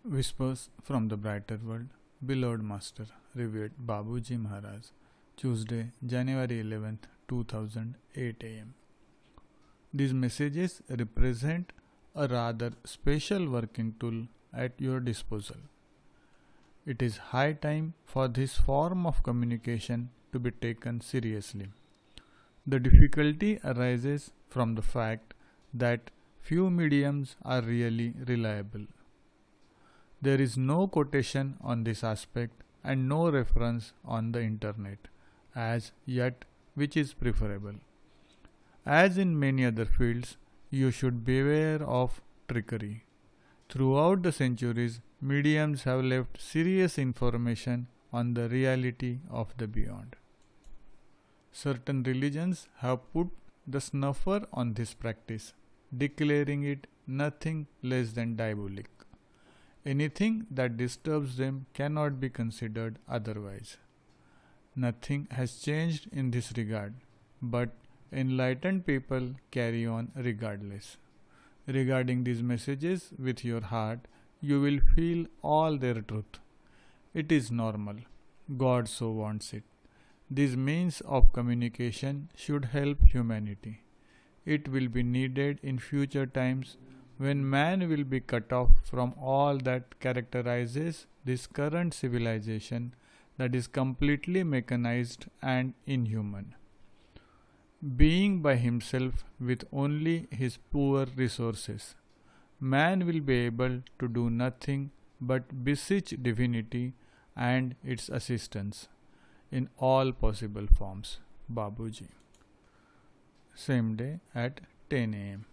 Whispers from the Brighter World, Beloved Master, revered Babuji Maharaj, Tuesday, January 11th, 2008 am. These messages represent a rather special working tool at your disposal. It is high time for this form of communication to be taken seriously. The difficulty arises from the fact that few mediums are really reliable. There is no quotation on this aspect and no reference on the internet as yet, which is preferable. As in many other fields, you should beware of trickery. Throughout the centuries, mediums have left serious information on the reality of the beyond. Certain religions have put the snuffer on this practice, declaring it nothing less than diabolic. Anything that disturbs them cannot be considered otherwise. Nothing has changed in this regard, but enlightened people carry on regardless. Regarding these messages with your heart, you will feel all their truth. It is normal. God so wants it. These means of communication should help humanity. It will be needed in future times when man will be cut off from all that characterizes this current civilization that is completely mechanized and inhuman. Being by himself with only his poor resources, man will be able to do nothing but beseech divinity and its assistance in all possible forms. Babuji. Same day at 10 am.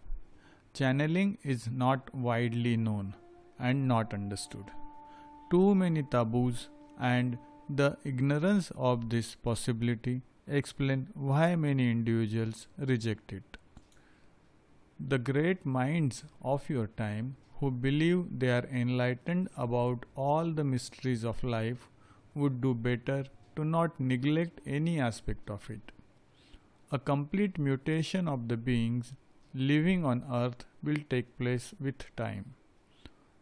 Channeling is not widely known and not understood. Too many taboos and the ignorance of this possibility explain why many individuals reject it. The great minds of your time who believe they are enlightened about all the mysteries of life would do better to not neglect any aspect of it. A complete mutation of the beings living on earth will take place with time.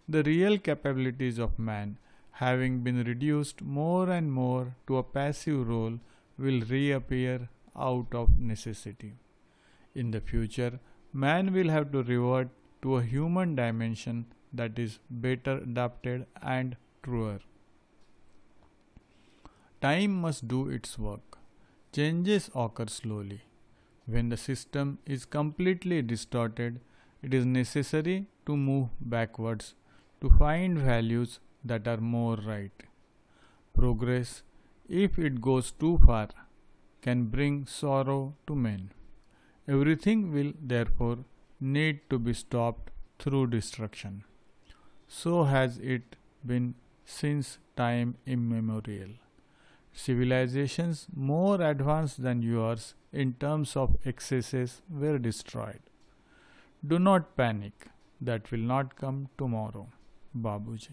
The real capabilities of man, having been reduced more and more to a passive role, will reappear out of necessity. In the future, man will have to revert to a human dimension that is better adapted and truer. Time must do its work. Changes occur slowly. When the system is completely distorted, it is necessary to move backwards to find values that are more right. Progress, if it goes too far, can bring sorrow to men. Everything will therefore need to be stopped through destruction. So has it been since time immemorial. Civilizations more advanced than yours in terms of excesses were destroyed. Do not panic. That will not come tomorrow. Babuji.